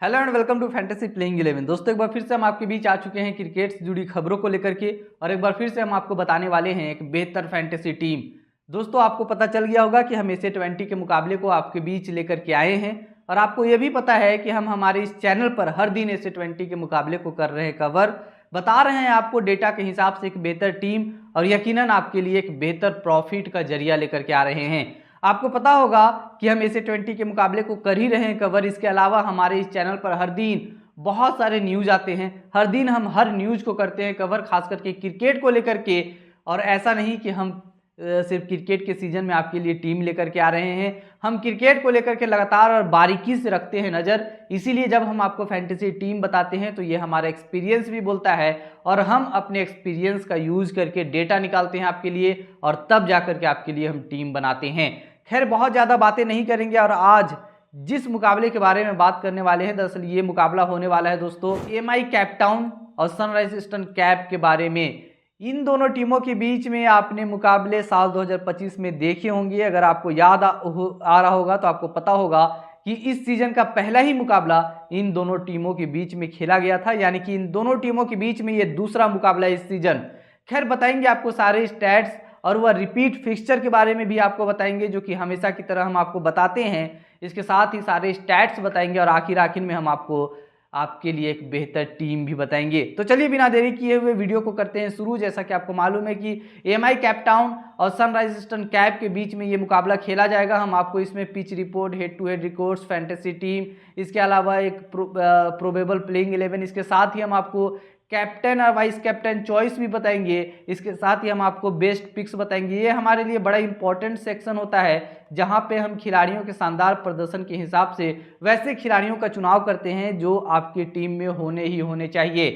Hello and welcome to fantasy playing 11। दोस्तों एक बार फिर से हम आपके बीच आ चुके हैं क्रिकेट से जुड़ी खबरों को लेकर के, और एक बार फिर से हम आपको बताने वाले हैं एक बेहतर फैंटेसी टीम। दोस्तों आपको पता चल गया होगा कि हम एस-ए-20 के मुकाबले को आपके बीच लेकर के आए हैं, और आपको ये भी पता है कि हम हमारे इस चैनल पर हर दिन एस-ए-20 के मुकाबले को कर रहे हैं कवर, बता रहे हैं आपको डेटा के हिसाब से एक बेहतर टीम, और यकीनन आपके लिए एक बेहतर प्रॉफिट का जरिया लेकर के आ रहे हैं। आपको पता होगा कि हम एस-ए-20 के मुकाबले को कर ही रहे हैं कवर। इसके अलावा हमारे इस चैनल पर हर दिन बहुत सारे न्यूज़ आते हैं, हर दिन हम हर न्यूज़ को करते हैं कवर, खास करके क्रिकेट को लेकर के। और ऐसा नहीं कि हम सिर्फ क्रिकेट के सीजन में आपके लिए टीम लेकर के आ रहे हैं, हम क्रिकेट को लेकर के लगातार और बारीकी से रखते हैं नज़र। इसीलिए जब हम आपको फैंटेसी टीम बताते हैं तो ये हमारा एक्सपीरियंस भी बोलता है, और हम अपने एक्सपीरियंस का यूज़ करके डेटा निकालते हैं आपके लिए, और तब जा करके आपके लिए हम टीम बनाते हैं। खैर बहुत ज़्यादा बातें नहीं करेंगे, और आज जिस मुकाबले के बारे में बात करने वाले हैं, दरअसल ये मुकाबला होने वाला है दोस्तों एम.आई केप टाउन और सनराइज ईस्टर्न कैप के बारे में। इन दोनों टीमों के बीच में आपने मुकाबले साल 2025 में देखे होंगे। अगर आपको याद आ रहा होगा तो आपको पता होगा कि इस सीजन का पहला ही मुकाबला इन दोनों टीमों के बीच में खेला गया था, यानी कि इन दोनों टीमों के बीच में ये दूसरा मुकाबला इस सीजन। खैर बताएंगे आपको सारे स्टैट्स, और वह रिपीट फिक्सचर के बारे में भी आपको बताएंगे, जो कि हमेशा की तरह हम आपको बताते हैं। इसके साथ ही सारे स्टैट्स बताएंगे, और आखिर में हम आपको आपके लिए एक बेहतर टीम भी बताएंगे। तो चलिए बिना देरी किए हुए वीडियो को करते हैं शुरू। जैसा कि आपको मालूम है कि एम.आई केप टाउन और सनराइज ईस्टर्न कैप के बीच में ये मुकाबला खेला जाएगा। हम आपको इसमें pitch report, head to head records, fantasy team, इसके अलावा एक प्रोबेबल प्लेइंग 11, इसके साथ ही हम आपको कैप्टन और वाइस कैप्टन चॉइस भी बताएंगे। इसके साथ ही हम आपको बेस्ट पिक्स बताएंगे। ये हमारे लिए बड़ा इंपॉर्टेंट सेक्शन होता है, जहां पे हम खिलाड़ियों के शानदार प्रदर्शन के हिसाब से वैसे खिलाड़ियों का चुनाव करते हैं जो आपकी टीम में होने ही होने चाहिए।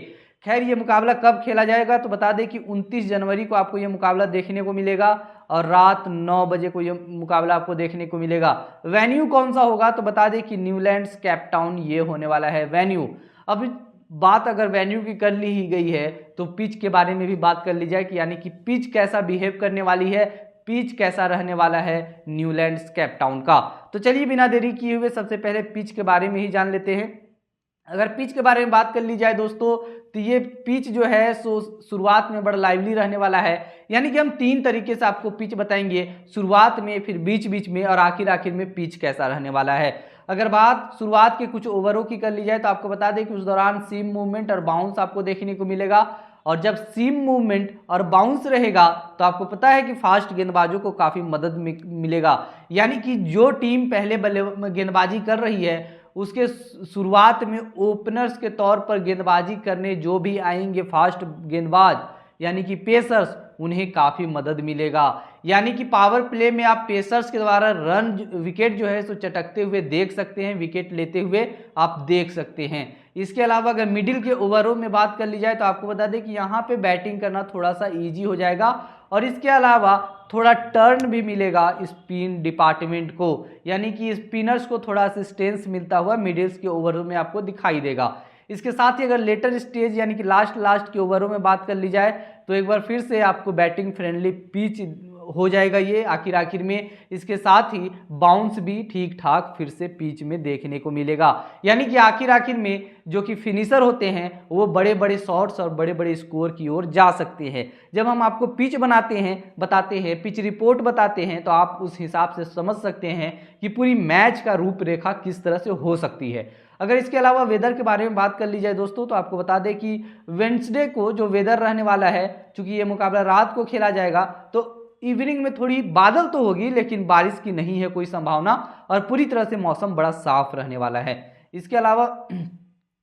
खैर ये मुकाबला कब खेला जाएगा तो बता दें कि 29 जनवरी को आपको ये मुकाबला देखने को मिलेगा, और रात 9 बजे को ये मुकाबला आपको देखने को मिलेगा। वेन्यू कौन सा होगा तो बता दें कि न्यूलैंड्स केप टाउन ये होने वाला है वेन्यू। अब बात अगर वेन्यू की कर ली ही गई है तो पिच के बारे में भी बात कर ली जाए कि यानी कि पिच कैसा बिहेव करने वाली है, पिच कैसा रहने वाला है न्यूलैंड्स केप टाउन का। तो चलिए बिना देरी किए हुए सबसे पहले पिच के बारे में ही जान लेते हैं। अगर पिच के बारे में बात कर ली जाए दोस्तों, तो ये पिच जो है सो शुरुआत में बड़ा लाइवली रहने वाला है, यानी कि हम 3 तरीके से आपको पिच बताएंगे, शुरुआत में, फिर बीच बीच में, और आखिर में पिच कैसा रहने वाला है। अगर बात शुरुआत के कुछ ओवरों की कर ली जाए तो आपको बता दें कि उस दौरान सीम मूवमेंट और बाउंस आपको देखने को मिलेगा, और जब सीम मूवमेंट और बाउंस रहेगा तो आपको पता है कि फास्ट गेंदबाजों को काफ़ी मदद मिलेगा। यानी कि जो टीम पहले गेंदबाजी कर रही है उसके शुरुआत में ओपनर्स के तौर पर गेंदबाजी करने जो भी आएंगे फास्ट गेंदबाज, यानी कि पेसर्स, उन्हें काफ़ी मदद मिलेगा। यानी कि पावर प्ले में आप पेसर्स के द्वारा रन विकेट जो है सो चटकते हुए देख सकते हैं, विकेट लेते हुए आप देख सकते हैं। इसके अलावा अगर मिडिल के ओवरों में बात कर ली जाए तो आपको बता दें कि यहाँ पे बैटिंग करना थोड़ा सा ईजी हो जाएगा, और इसके अलावा थोड़ा टर्न भी मिलेगा स्पिन डिपार्टमेंट को, यानी कि स्पिनर्स को थोड़ा असिस्टेंस मिलता हुआ मिडिल्स के ओवरों में आपको दिखाई देगा। इसके साथ ही अगर लेटर स्टेज यानी कि लास्ट के ओवरों में बात कर ली जाए तो एक बार फिर से आपको बैटिंग फ्रेंडली पिच हो जाएगा ये आखिर में। इसके साथ ही बाउंस भी ठीक ठाक फिर से पिच में देखने को मिलेगा, यानी कि आखिर में जो कि फिनिशर होते हैं वो बड़े बड़े शॉट्स और बड़े बड़े स्कोर की ओर जा सकते हैं। जब हम आपको पिच बताते हैं, पिच रिपोर्ट बताते हैं, तो आप उस हिसाब से समझ सकते हैं कि पूरी मैच का रूपरेखा किस तरह से हो सकती है। अगर इसके अलावा वेदर के बारे में बात कर ली जाए दोस्तों तो आपको बता दें कि वेडनेसडे को जो वेदर रहने वाला है, चूंकि ये मुकाबला रात को खेला जाएगा तो इवनिंग में थोड़ी बादल तो होगी लेकिन बारिश की नहीं है कोई संभावना, और पूरी तरह से मौसम बड़ा साफ रहने वाला है। इसके अलावा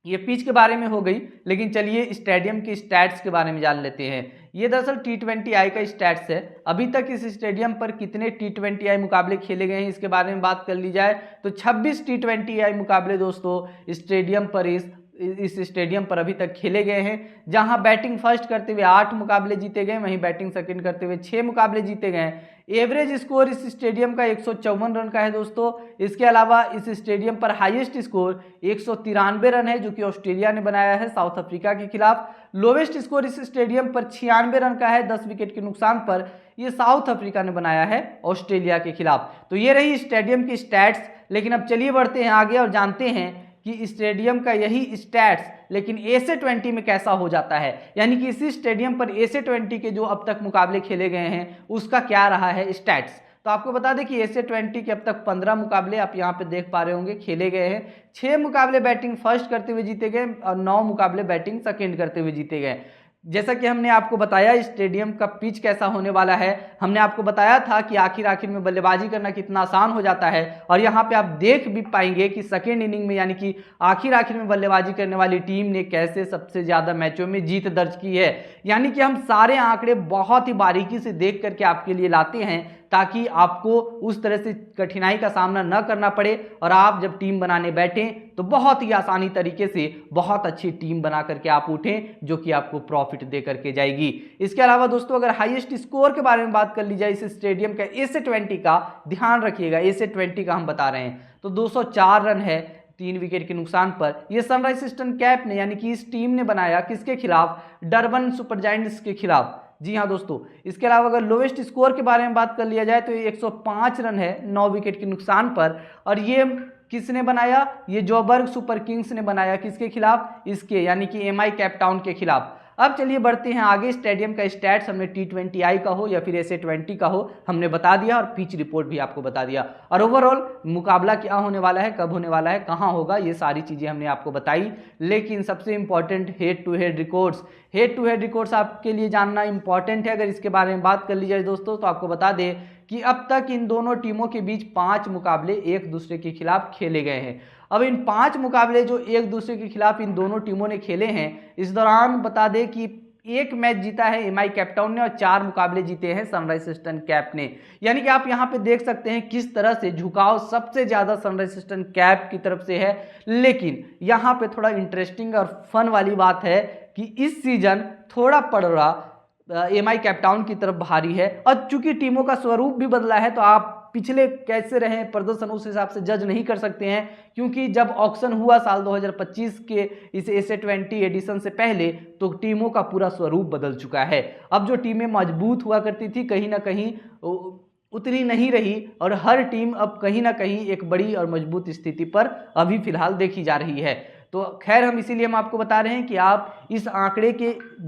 ये पिच के बारे में हो गई, लेकिन चलिए स्टेडियम के स्टैट्स के बारे में जान लेते हैं। ये दरअसल T20I का स्टैट्स है। अभी तक इस स्टेडियम पर कितने T20I मुकाबले खेले गए हैं इसके बारे में बात कर ली जाए तो 26 T20I मुकाबले दोस्तों स्टेडियम पर इस स्टेडियम पर अभी तक खेले गए हैं, जहां बैटिंग फर्स्ट करते हुए 8 मुकाबले जीते गए, वहीं बैटिंग सेकंड करते हुए 6 मुकाबले जीते गए। एवरेज स्कोर इस स्टेडियम का 154 रन का है दोस्तों। इसके अलावा इस स्टेडियम पर हाईएस्ट स्कोर 193 रन है, जो कि ऑस्ट्रेलिया ने बनाया है साउथ अफ्रीका के खिलाफ। लोवेस्ट स्कोर इस स्टेडियम पर 96 रन का है 10 विकेट के नुकसान पर, ये साउथ अफ्रीका ने बनाया है ऑस्ट्रेलिया के खिलाफ। तो ये रही स्टेडियम की स्टैट्स। लेकिन अब चलिए बढ़ते हैं आगे और जानते हैं कि स्टेडियम का यही स्टैट्स लेकिन A से 20 में कैसा हो जाता है, यानी कि इसी स्टेडियम पर A से 20 के जो अब तक मुकाबले खेले गए हैं उसका क्या रहा है स्टैट्स। तो आपको बता दें कि A से 20 के अब तक 15 मुकाबले आप यहाँ पे देख पा रहे होंगे खेले गए हैं। 6 मुकाबले बैटिंग फर्स्ट करते हुए जीते गए और 9 मुकाबले बैटिंग सेकेंड करते हुए जीते गए। जैसा कि हमने आपको बताया स्टेडियम का पिच कैसा होने वाला है, हमने आपको बताया था कि आखिर में बल्लेबाजी करना कितना आसान हो जाता है, और यहाँ पे आप देख भी पाएंगे कि सेकेंड इनिंग में यानी कि आखिर में बल्लेबाजी करने वाली टीम ने कैसे सबसे ज्यादा मैचों में जीत दर्ज की है। यानी कि हम सारे आंकड़े बहुत ही बारीकी से देख करके आपके लिए लाते हैं ताकि आपको उस तरह से कठिनाई का सामना न करना पड़े और आप जब टीम बनाने बैठें तो बहुत ही आसानी तरीके से बहुत अच्छी टीम बना करके आप उठें जो कि आपको प्रॉफिट दे करके जाएगी। इसके अलावा दोस्तों अगर हाईएस्ट स्कोर के बारे में बात कर ली जाए इस स्टेडियम का A से 20 का, ध्यान रखिएगा A से 20 का हम बता रहे हैं, तो 204 रन है 3 विकेट के नुकसान पर। यह सनराइज ईस्टर्न कैप ने यानी कि इस टीम ने बनाया किसके खिलाफ, डरबन सुपर जायंट्स के खिलाफ। जी हाँ दोस्तों, इसके अलावा अगर लोवेस्ट स्कोर के बारे में बात कर लिया जाए तो ये 105 रन है 9 विकेट के नुकसान पर, और ये किसने बनाया, ये जोबर्ग सुपर किंग्स ने बनाया किसके खिलाफ, इसके यानी कि MI केप टाउन के खिलाफ। अब चलिए बढ़ते हैं आगे। स्टेडियम का स्टैट्स हमने T20I का हो या फिर A से 20 का हो हमने बता दिया और पिच रिपोर्ट भी आपको बता दिया, और ओवरऑल मुकाबला क्या होने वाला है, कब होने वाला है, कहां होगा, ये सारी चीजें हमने आपको बताई। लेकिन सबसे important head to head records आपके लिए जानना इंपॉर्टेंट है। अगर इसके बारे में बात कर ली जाए दोस्तों तो आपको बता दें कि अब तक इन दोनों टीमों के बीच 5 मुकाबले एक दूसरे के खिलाफ खेले गए हैं। अब इन 5 मुकाबले जो एक दूसरे के खिलाफ इन दोनों टीमों ने खेले हैं, इस दौरान बता दें कि एक मैच जीता है MI केप टाउन ने और 4 मुकाबले जीते हैं सनराइज ईस्टर्न कैप ने। यानी कि आप यहां पे देख सकते हैं किस तरह से झुकाव सबसे ज्यादा सनराइज ईस्टर्न कैप की तरफ से है। लेकिन यहां पे थोड़ा इंटरेस्टिंग और फन वाली बात है कि इस सीजन थोड़ा पड़ रहा MI केप टाउन की तरफ भारी है, और चूंकि टीमों का स्वरूप भी बदला है तो आप पिछले कैसे रहे प्रदर्शन उस हिसाब से जज नहीं कर सकते हैं, क्योंकि जब ऑक्शन हुआ साल 2025 के इस A से 20 एडिशन से पहले तो टीमों का पूरा स्वरूप बदल चुका है। अब जो टीमें मजबूत हुआ करती थी कहीं ना कहीं उतनी नहीं रही, और हर टीम अब कहीं ना कहीं एक बड़ी और मजबूत स्थिति पर अभी फिलहाल देखी जा रही है। तो खैर हम इसीलिए हम आपको बता रहे हैं कि आप इस आंकड़े के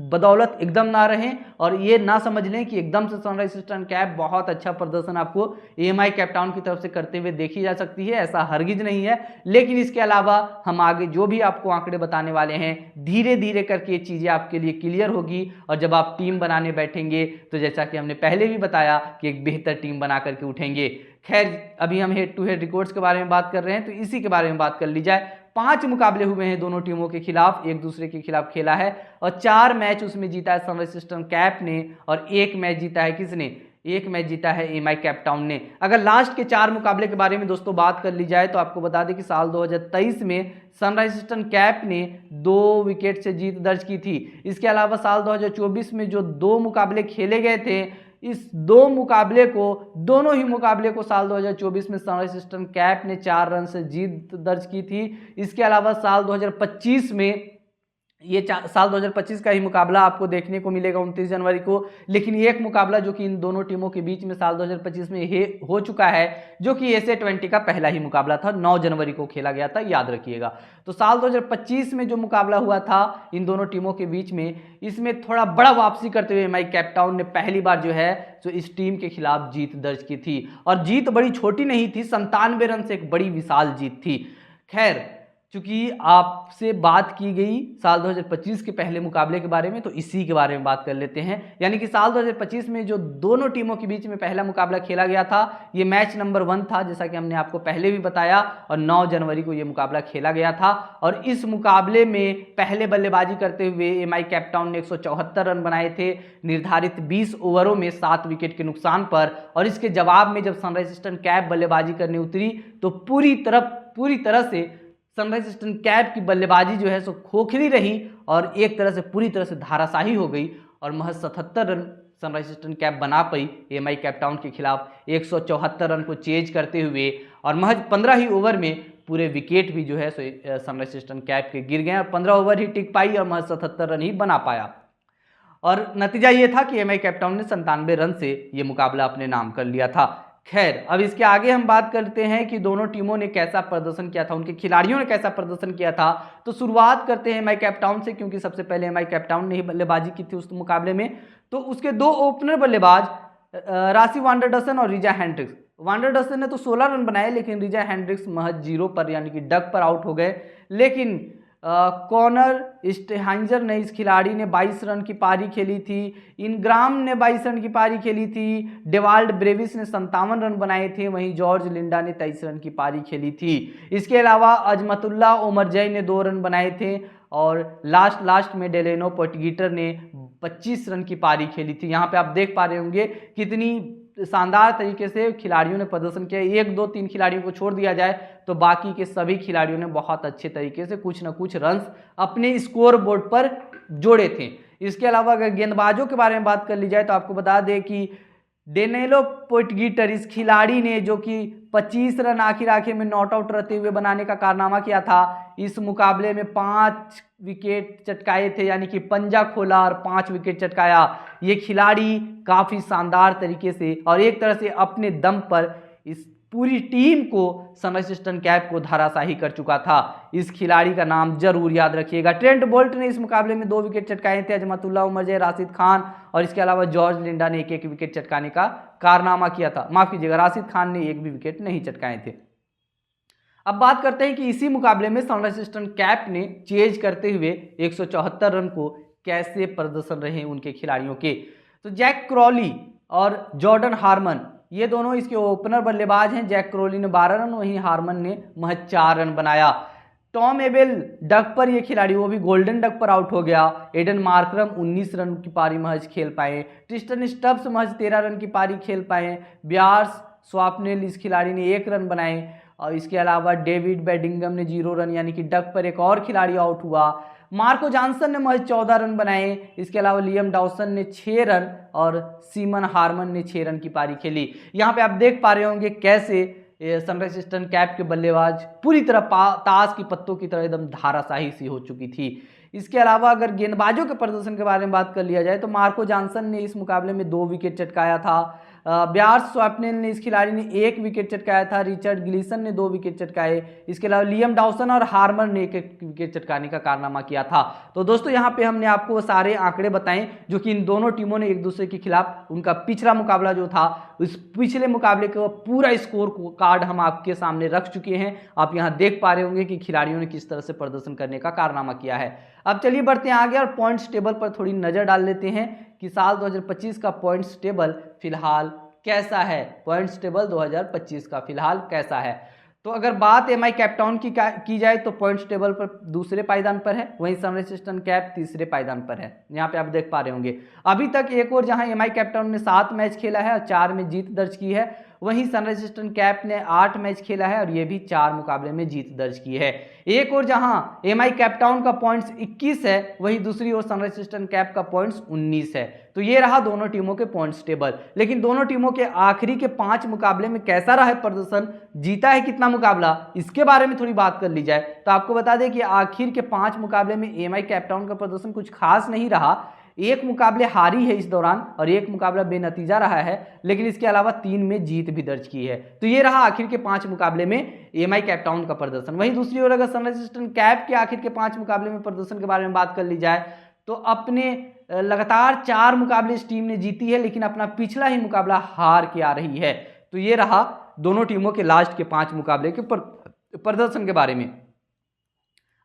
बदौलत एकदम ना रहें और ये ना समझ लें कि एकदम से सनराइज ईस्टर्न कैप बहुत अच्छा प्रदर्शन आपको MI केप टाउन की तरफ से करते हुए देखी जा सकती है, ऐसा हरगिज नहीं है। लेकिन इसके अलावा हम आगे जो भी आपको आंकड़े बताने वाले हैं धीरे धीरे करके ये चीज़ें आपके लिए क्लियर होगी, और जब आप टीम बनाने बैठेंगे तो जैसा कि हमने पहले भी बताया कि एक बेहतर टीम बना करके उठेंगे। खैर अभी हम हेड टू हेड रिकॉर्ड्स के बारे में बात कर रहे हैं तो इसी के बारे में बात कर ली जाए। 5 मुकाबले हुए हैं दोनों टीमों के खिलाफ, एक दूसरे के खिलाफ खेला है, और 4 मैच उसमें जीता है सनराइज ईस्टर्न कैप ने, और 1 मैच जीता है किसने, 1 मैच जीता है MI केप टाउन ने। अगर लास्ट के 4 मुकाबले के बारे में दोस्तों बात कर ली जाए तो आपको बता दें कि साल 2023 में सनराइज ईस्टर्न कैप ने 2 विकेट से जीत दर्ज की थी। इसके अलावा साल 2024 में जो 2 मुकाबले खेले गए थे, इस दोनों ही मुकाबले को साल 2024 में सनराइज ईस्टर्न कैप ने 4 रन से जीत दर्ज की थी। इसके अलावा साल 2025 में साल 2025 का ही मुकाबला आपको देखने को मिलेगा 29 जनवरी को, लेकिन एक मुकाबला जो कि इन दोनों टीमों के बीच में साल 2025 में हो चुका है, जो कि A से 20 का पहला ही मुकाबला था, 9 जनवरी को खेला गया था, याद रखिएगा। तो साल 2025 में जो मुकाबला हुआ था इन दोनों टीमों के बीच में, इसमें थोड़ा बड़ा वापसी करते हुए MI केप टाउन ने पहली बार जो है जो इस टीम के खिलाफ जीत दर्ज की थी, और जीत बड़ी छोटी नहीं थी, 97 रन से एक बड़ी विशाल जीत थी। खैर चूंकि आपसे बात की गई साल 2025 के पहले मुकाबले के बारे में तो इसी के बारे में बात कर लेते हैं। यानी कि साल 2025 में जो दोनों टीमों के बीच में पहला मुकाबला खेला गया था, ये मैच नंबर 1 था जैसा कि हमने आपको पहले भी बताया, और 9 जनवरी को ये मुकाबला खेला गया था। और इस मुकाबले में पहले बल्लेबाजी करते हुए MI केप टाउन ने 174 रन बनाए थे निर्धारित 20 ओवरों में 7 विकेट के नुकसान पर, और इसके जवाब में जब सनराइज ईस्टर्न कैप बल्लेबाजी करने उतरी तो पूरी तरह से सनराइज ईस्टर्न कैप की बल्लेबाजी जो है सो खोखली रही और एक तरह से पूरी तरह से धाराशाही हो गई, और महज 77 रन सनराइज ईस्टर्न कैप बना पाई MI केप टाउन के खिलाफ 174 रन को चेज करते हुए, और महज 15 ही ओवर में पूरे विकेट भी जो है सो सनराइज ईस्टर्न कैप के गिर गए, और 15 ओवर ही टिक पाई और महज 77 रन ही बना पाया। और नतीजा ये था कि MI केप टाउन ने 97 रन से ये मुकाबला अपने नाम कर लिया था। खैर अब इसके आगे हम बात करते हैं कि दोनों टीमों ने कैसा प्रदर्शन किया था, उनके खिलाड़ियों ने कैसा प्रदर्शन किया था। तो शुरुआत करते हैं एमआई केप टाउन से, क्योंकि सबसे पहले एमआई केप टाउन ने ही बल्लेबाजी की थी उस मुकाबले में। तो उसके दो ओपनर बल्लेबाज रासी वांडरडसन और रिजा हेंड्रिक्स। वांडरडसन ने तो 16 रन बनाए, लेकिन रिजा हेंड्रिक्स महज 0 पर यानी कि डक पर आउट हो गए। लेकिन कॉनर स्टेहाइंजर ने, इस खिलाड़ी ने 22 रन की पारी खेली थी। इनग्राम ने 22 रन की पारी खेली थी। डेवाल्ड ब्रेविस ने 57 रन बनाए थे। वहीं जॉर्ज लिंडा ने 23 रन की पारी खेली थी। इसके अलावा अजमतुल्ला ओमरजई ने 2 रन बनाए थे और लास्ट में डेलेनो पोर्टगीटर ने 25 रन की पारी खेली थी। यहाँ पे आप देख पा रहे होंगे कितनी शानदार तरीके से खिलाड़ियों ने प्रदर्शन किया। 1 2 3 खिलाड़ियों को छोड़ दिया जाए तो बाकी के सभी खिलाड़ियों ने बहुत अच्छे तरीके से कुछ न कुछ रन्स अपने स्कोर बोर्ड पर जोड़े थे। इसके अलावा अगर गेंदबाजों के बारे में बात कर ली जाए तो आपको बता दें कि डेनेलो पोर्टगीटर, इस खिलाड़ी ने जो कि 25 रन आखिर में नॉट आउट रहते हुए बनाने का कारनामा किया था। इस मुकाबले में 5 विकेट चटकाए थे, यानी कि पंजा खोला और 5 विकेट चटकाया। ये खिलाड़ी काफ़ी शानदार तरीके से और एक तरह से अपने दम पर इस पूरी टीम को सनराइजर्स ईस्टर्न कैप को धराशायी कर चुका था। इस खिलाड़ी का नाम जरूर याद रखिएगा। ट्रेंट बोल्ट ने इस मुकाबले में 2 विकेट चटकाए थे। अजमतुल्ला उमरजई, राशिद खान और इसके अलावा जॉर्ज लिंडा ने 1 विकेट चटकाने का कारनामा किया था। माफ कीजिएगा, राशिद खान ने 1 भी विकेट नहीं चटकाए थे। अब बात करते हैं कि इसी मुकाबले में सनराइजर्स ईस्टर्न कैप ने चेज करते हुए 174 रन को कैसे प्रदर्शन रहे उनके खिलाड़ियों के। तो जैक क्रॉली और जॉर्डन हार्मन, ये दोनों इसके ओपनर बल्लेबाज हैं। जैक क्रॉली ने 12 रन, वहीं हार्मन ने महज 4 रन बनाया। टॉम एबेल डक पर, ये खिलाड़ी वो भी गोल्डन डक पर आउट हो गया। एडन मार्करम 19 रन की पारी महज खेल पाए। ट्रिस्टन स्टब्स महज 13 रन की पारी खेल पाए। ब्यार्स स्वाप्नेल, इस खिलाड़ी ने 1 रन बनाए। और इसके अलावा डेविड बेडिंगम ने 0 रन, यानी कि डक पर एक और खिलाड़ी आउट हुआ। मार्को जॉनसन ने महज 14 रन बनाए। इसके अलावा लियम डॉसन ने 6 रन और सीमन हार्मन ने 6 रन की पारी खेली। यहाँ पे आप देख पा रहे होंगे कैसे सनराइजर्स ईस्टर्न कैप के बल्लेबाज पूरी तरह ताश की पत्तों की तरह एकदम धाराशाही सी हो चुकी थी। इसके अलावा अगर गेंदबाजों के प्रदर्शन के बारे में बात कर लिया जाए तो मार्को जॉनसन ने इस मुकाबले में 2 विकेट चटकाया था। ब्यार्स स्वैपनेल ने, इस खिलाड़ी ने 1 विकेट चटकाया था। रिचर्ड ग्लीसन ने 2 विकेट चटकाए। इसके अलावा लियम डॉसन और हार्मर ने 1 विकेट चटकाने का कारनामा किया था। तो दोस्तों यहाँ पे हमने आपको वो सारे आंकड़े बताएं जो कि इन दोनों टीमों ने एक दूसरे के खिलाफ उनका पिछला मुकाबला जो था, उस पिछले मुकाबले का पूरा स्कोर कार्ड हम आपके सामने रख चुके हैं। आप यहाँ देख पा रहे होंगे कि खिलाड़ियों ने किस तरह से प्रदर्शन करने का कारनामा किया है। अब चलिए बढ़ते हैं आगे और पॉइंट्स टेबल पर थोड़ी नजर डाल लेते हैं कि साल 2025 का पॉइंट्स टेबल फिलहाल कैसा है। पॉइंट्स टेबल 2025 का फिलहाल कैसा है, तो अगर बात एमआई केप टाउन की जाए तो पॉइंट्स टेबल पर दूसरे पायदान पर है, वहीं सनराइजर्स ईस्टर्न कैप तीसरे पायदान पर है। यहाँ पे आप देख पा रहे होंगे अभी तक एक और जहां एमआई केप टाउन ने 7 मैच खेला है और 4 में जीत दर्ज की है, वहीं सनराइजर्स ईस्टर्न कैप ने 8 मैच खेला है और ये भी 4 मुकाबले में जीत दर्ज की है। एक और जहां एमआई केप टाउन का पॉइंट्स 21 है, वहीं दूसरी ओर सनराइजर्स ईस्टर्न कैप का पॉइंट्स 19 है। तो ये रहा दोनों टीमों के पॉइंट्स टेबल। लेकिन दोनों टीमों के आखिरी के 5 मुकाबले में कैसा रहा है प्रदर्शन, जीता है कितना मुकाबला, इसके बारे में थोड़ी बात कर ली जाए तो आपको बता दें कि आखिर के 5 मुकाबले में एमआई केप टाउन का प्रदर्शन कुछ खास नहीं रहा। 1 मुकाबले हारी है इस दौरान और 1 मुकाबला बेनतीजा रहा है, लेकिन इसके अलावा 3 में जीत भी दर्ज की है। तो ये रहा आखिर के 5 मुकाबले में एमआई केप टाउन का प्रदर्शन। वहीं दूसरी ओर अगर सनराइजर्स ईस्टर्न कैप के आखिर के 5 मुकाबले में प्रदर्शन के बारे में बात कर ली जाए तो अपने लगातार 4 मुकाबले इस टीम ने जीती है, लेकिन अपना पिछला ही मुकाबला हार के आ रही है। तो ये रहा दोनों टीमों के लास्ट के 5 मुकाबले के प्रदर्शन के बारे में।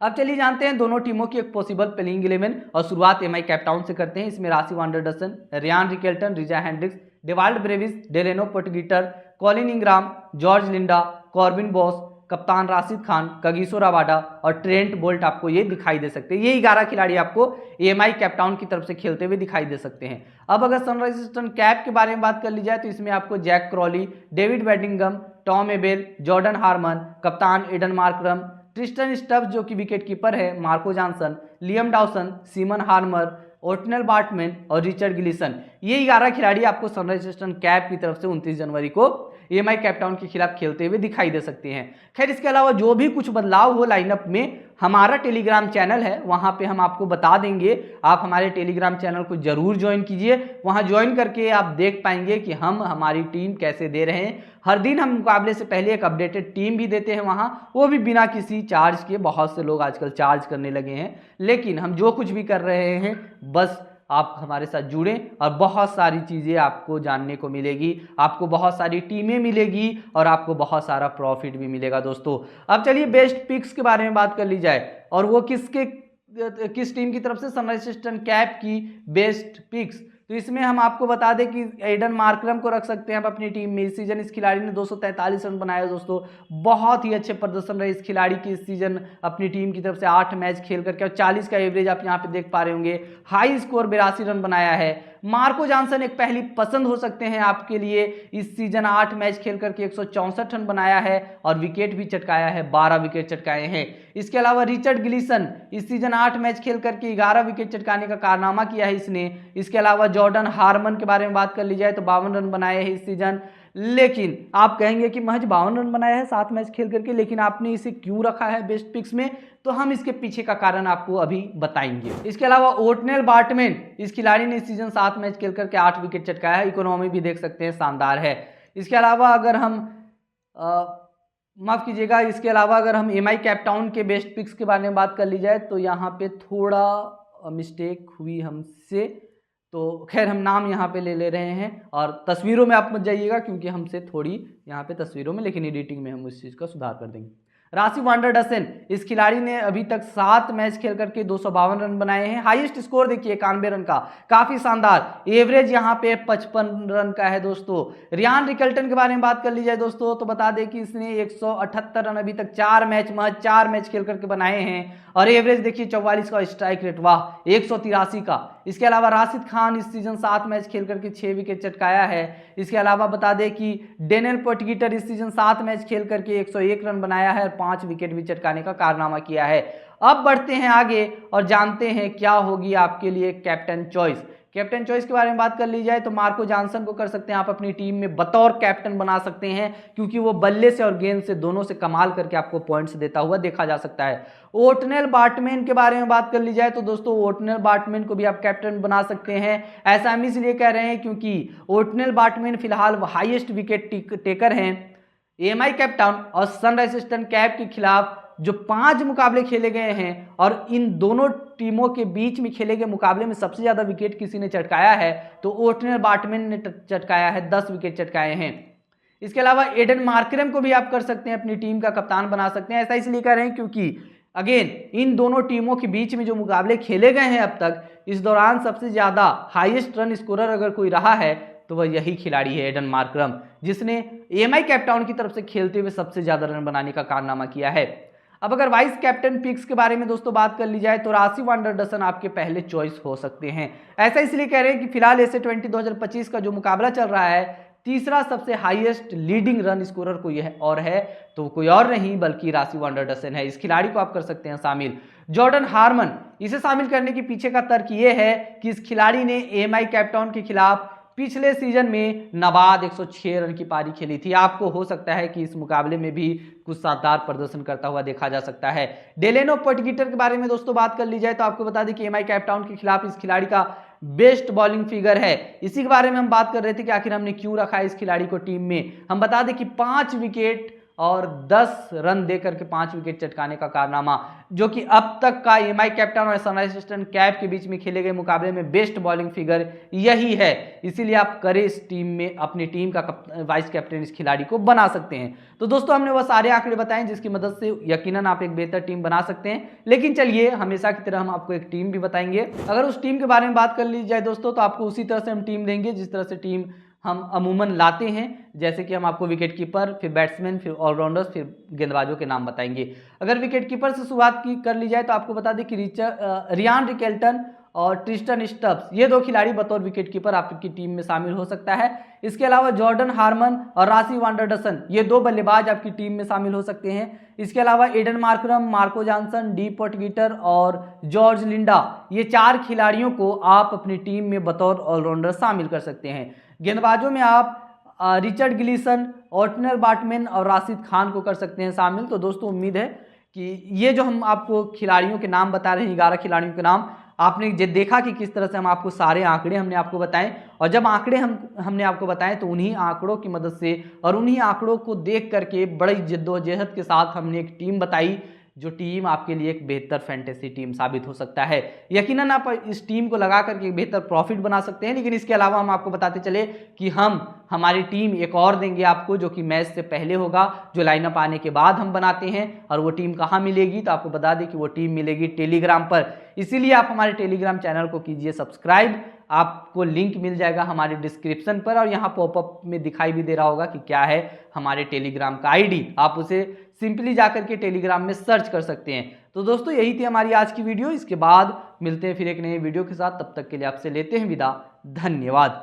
अब चलिए जानते हैं दोनों टीमों की एक पॉसिबल प्लेइंग 11 और शुरुआत एमआई केप टाउन से करते हैं। इसमें Rassie van der Dussen, Ryan Rickelton, Reeza Hendricks, Dewald Brevis, Delano Potgieter, Colin Ingram, George Linde, Corbin Bosch, कप्तान राशिद खान, कगिसो रबाडा और ट्रेंट बोल्ट आपको ये दिखाई दे सकते हैं। ये 11 खिलाड़ी आपको एमआई केप टाउन की तरफ से खेलते हुए दिखाई दे सकते हैं। अब अगर सनराइजर्स ईस्टर्न कैप के बारे में बात कर ली जाए तो इसमें आपको Zak Crawley, David Bedingham, Tom Abell, Jordan Herman, कप्तान एडन मार्करम, ट्रिस्टन स्टब्स जो कि विकेट कीपर है, Marco Jansen, Liam Dawson, Simon Harmer, Ottneil Baartman और रिचर्ड ग्लीसन, ये 11 खिलाड़ी आपको सनराइजर्स ईस्टर्न कैप की तरफ से 29 जनवरी को एमआई केप टाउन के खिलाफ खेलते हुए दिखाई दे सकते हैं। खैर इसके अलावा जो भी कुछ बदलाव हो लाइनअप में हमारा टेलीग्राम चैनल है, वहाँ पे हम आपको बता देंगे। आप हमारे टेलीग्राम चैनल को जरूर ज्वाइन कीजिए। वहाँ ज्वाइन करके आप देख पाएंगे कि हम हमारी टीम कैसे दे रहे हैं। हर दिन हम मुकाबले से पहले एक अपडेटेड टीम भी देते हैं वहाँ, वो भी बिना किसी चार्ज के। बहुत से लोग आजकल चार्ज करने लगे हैं, लेकिन हम जो कुछ भी कर रहे हैं बस आप हमारे साथ जुड़ें और बहुत सारी चीज़ें आपको जानने को मिलेगी, आपको बहुत सारी टीमें मिलेगी और आपको बहुत सारा प्रॉफिट भी मिलेगा दोस्तों। अब चलिए बेस्ट पिक्स के बारे में बात कर ली जाए, और वो किस टीम की तरफ से, सनराइजर्स ईस्टर्न कैप की बेस्ट पिक्स। तो इसमें हम आपको बता दें कि एडन मार्करम को रख सकते हैं आप अपनी टीम में। इस सीजन इस खिलाड़ी ने 243 रन बनाए दोस्तों, बहुत ही अच्छे प्रदर्शन रहे इस खिलाड़ी की इस सीजन अपनी टीम की तरफ से। 8 मैच खेल करके और 40 का एवरेज आप यहाँ पे देख पा रहे होंगे। हाई स्कोर 82 रन बनाया है। मार्को जॉनसन एक पहली पसंद हो सकते हैं आपके लिए। इस सीजन 8 मैच खेल करके 164 रन बनाया है और विकेट भी चटकाया है, 12 विकेट चटकाए हैं। इसके अलावा रिचर्ड गिलिसन इस सीजन 8 मैच खेल करके 11 विकेट चटकाने का कारनामा किया है इसने। इसके अलावा जॉर्डन हार्मन के बारे में बात कर ली जाए तो 52 रन बनाए हैं इस सीजन। लेकिन आप कहेंगे कि महज 52 रन बनाया है 7 मैच खेल करके, लेकिन आपने इसे क्यों रखा है बेस्ट पिक्स में? तो हम इसके पीछे का कारण आपको अभी बताएंगे। इसके अलावा ओटनेल बार्टमैन, इस खिलाड़ी ने इस सीजन 7 मैच खेल करके 8 विकेट चटकाया है। इकोनॉमी भी देख सकते हैं शानदार है। इसके अलावा अगर हम माफ कीजिएगा, इसके अलावा अगर हम एमआई कैपटाउन के बेस्ट पिक्स के बारे में बात कर ली जाए तो यहाँ पे थोड़ा मिस्टेक हुई हमसे, तो खैर हम नाम यहाँ पे ले रहे हैं। और तस्वीरों में आप मत जाइएगा क्योंकि हमसे थोड़ी यहाँ पे तस्वीरों में, लेकिन एडिटिंग में हम उस चीज़ का सुधार कर देंगे। राशिद वांडरडसन, इस खिलाड़ी ने अभी तक 7 मैच खेल करके 252 रन बनाए हैं। हाईएस्ट स्कोर देखिए 91 रन का, काफी शानदार। एवरेज यहाँ पे 55 रन का है दोस्तों। रियान रिकल्टन के बारे में बात कर ली जाए दोस्तों तो बता दें कि इसने 178 रन अभी तक 4 मैच खेल करके बनाए हैं और एवरेज देखिए 44 का, स्ट्राइक रेट वाह 183 का। इसके अलावा राशिद खान इस सीजन 7 मैच खेल करके 6 विकेट चटकाया है। इसके अलावा बता दें कि डेनियल पोर्टगीटर इस सीजन 7 मैच खेल करके 101 रन बनाया है और 5 विकेट भी चटकाने का कारनामा किया है। अब बढ़ते हैं आगे और जानते हैं क्या होगी आपके लिए कैप्टन चॉइस। कैप्टन चॉइस के बारे में बात कर ली जाए तो मार्को जॉनसन को कर सकते हैं आप अपनी टीम में बतौर कैप्टन बना सकते हैं, क्योंकि वो बल्ले से और गेंद से दोनों से कमाल करके आपको पॉइंट्स देता हुआ देखा जा सकता है। ओटनेल बार्टमैन के बारे में बात कर ली जाए तो दोस्तों ओटनेल बार्टमैन को भी आप कैप्टन बना सकते हैं। ऐसा हम इसलिए कह रहे हैं क्योंकि ओटनेल बार्टमैन फिलहाल हाईएस्ट विकेट टेकर हैं। एमआई कैपटाउन और सनराइजर्स ईस्टर्न कैप के खिलाफ जो 5 मुकाबले खेले गए हैं और इन दोनों टीमों के बीच में खेले गए मुकाबले में सबसे ज्यादा विकेट किसी ने चटकाया है तो ओटनेल बार्टमैन ने चटकाया है, 10 विकेट चटकाए हैं। इसके अलावा एडन मार्करम को भी आप कर सकते हैं अपनी टीम का कप्तान बना सकते हैं। ऐसा इसलिए कर रहे हैं क्योंकि अगेन इन दोनों टीमों के बीच में जो मुकाबले खेले गए हैं अब तक, इस दौरान सबसे ज्यादा हाईएस्ट रन स्कोरर अगर कोई रहा है तो वह यही खिलाड़ी है एडन मार्करम, जिसने एमआई कैपटाउन की तरफ से खेलते हुए सबसे ज्यादा रन बनाने का कारनामा किया है। अब अगर वाइस कैप्टन पिक्स के बारे में दोस्तों बात कर ली जाए तो राशिद वांडरडसन आपके पहले चॉइस हो सकते हैं। ऐसा इसलिए कह रहे हैं कि फिलहाल एस-ए-20 2025 का जो मुकाबला चल रहा है, तीसरा सबसे हाईएस्ट लीडिंग रन स्कोरर कोई है और है तो कोई और नहीं बल्कि राशिद वांडरडसन है। इस खिलाड़ी को आप कर सकते हैं शामिल। जॉर्डन हार्मन, इसे शामिल करने के पीछे का तर्क यह है कि इस खिलाड़ी ने एमआई कैपटाउन के खिलाफ पिछले सीजन में नाबाद 106 रन की पारी खेली थी। आपको हो सकता है कि इस मुकाबले में भी कुछ शानदार प्रदर्शन करता हुआ देखा जा सकता है। डेलेनो पोर्टगीटर के बारे में दोस्तों बात कर ली जाए तो आपको बता दें कि एमआई कैपटाउन के खिलाफ इस खिलाड़ी का बेस्ट बॉलिंग फिगर है। इसी के बारे में हम बात कर रहे थे कि आखिर हमने क्यों रखा है इस खिलाड़ी को टीम में। हम बता दें कि 5 विकेट और 10 रन देकर के 5 विकेट चटकाने का कारनामा, जो कि अब तक का एमआई कैप्टन और सनराइजर्स ईस्टर्न कैप के बीच में खेले गए मुकाबले में बेस्ट बॉलिंग फिगर यही है। इसीलिए आप करें इस टीम में अपनी टीम का वाइस कैप्टन इस खिलाड़ी को बना सकते हैं। तो दोस्तों हमने वह सारे आंकड़े बताए जिसकी मदद से यकीनन आप एक बेहतर टीम बना सकते हैं। लेकिन चलिए हमेशा की तरह हम आपको एक टीम भी बताएंगे। अगर उस टीम के बारे में बात कर ली जाए दोस्तों तो आपको उसी तरह से हम टीम देंगे जिस तरह से टीम हम अमूमन लाते हैं। जैसे कि हम आपको विकेट कीपर, फिर बैट्समैन, फिर ऑलराउंडर्स, फिर गेंदबाजों के नाम बताएंगे। अगर विकेट कीपर से शुरुआत कर ली जाए तो आपको बता दें कि रियान रिकल्टन और ट्रिस्टन स्टब्स, ये 2 खिलाड़ी बतौर विकेट कीपर आपकी टीम में शामिल हो सकता है। इसके अलावा जॉर्डन हार्मन और राशिद वांडरडसन, ये 2 बल्लेबाज आपकी टीम में शामिल हो सकते हैं। इसके अलावा Aiden Markram, Marco Jansen, D Potgieter और जॉर्ज लिंडा, ये 4 खिलाड़ियों को आप अपनी टीम में बतौर ऑलराउंडर शामिल कर सकते हैं। गेंदबाजों में आप रिचर्ड गिलिसन, ओटनेल बार्टमैन और राशिद खान को कर सकते हैं शामिल। तो दोस्तों उम्मीद है कि ये जो हम आपको खिलाड़ियों के नाम बता रहे हैं, 11 खिलाड़ियों के नाम, आपने देखा कि किस तरह से हम आपको सारे आंकड़े हमने आपको बताएं, और जब आंकड़े हमने आपको बताएं तो उन्हीं आंकड़ों की मदद से और उन्हीं आंकड़ों को देख करके बड़ी जद्दोजहद के साथ हमने एक टीम बताई, जो टीम आपके लिए एक बेहतर फैंटेसी टीम साबित हो सकता है। यकीनन आप इस टीम को लगा करके एक बेहतर प्रॉफिट बना सकते हैं, लेकिन इसके अलावा हम आपको बताते चले कि हमारी टीम एक और देंगे आपको, जो कि मैच से पहले होगा, जो लाइनअप आने के बाद हम बनाते हैं। और वो टीम कहाँ मिलेगी, तो आपको बता दें कि वो टीम मिलेगी टेलीग्राम पर। इसीलिए आप हमारे टेलीग्राम चैनल को कीजिए सब्सक्राइब, आपको लिंक मिल जाएगा हमारे डिस्क्रिप्शन पर, और यहाँ पॉपअप में दिखाई भी दे रहा होगा कि क्या है हमारे टेलीग्राम का आईडी, आप उसे सिंपली जाकर के टेलीग्राम में सर्च कर सकते हैं। तो दोस्तों यही थी हमारी आज की वीडियो, इसके बाद मिलते हैं फिर एक नए वीडियो के साथ, तब तक के लिए आपसे लेते हैं विदा, धन्यवाद।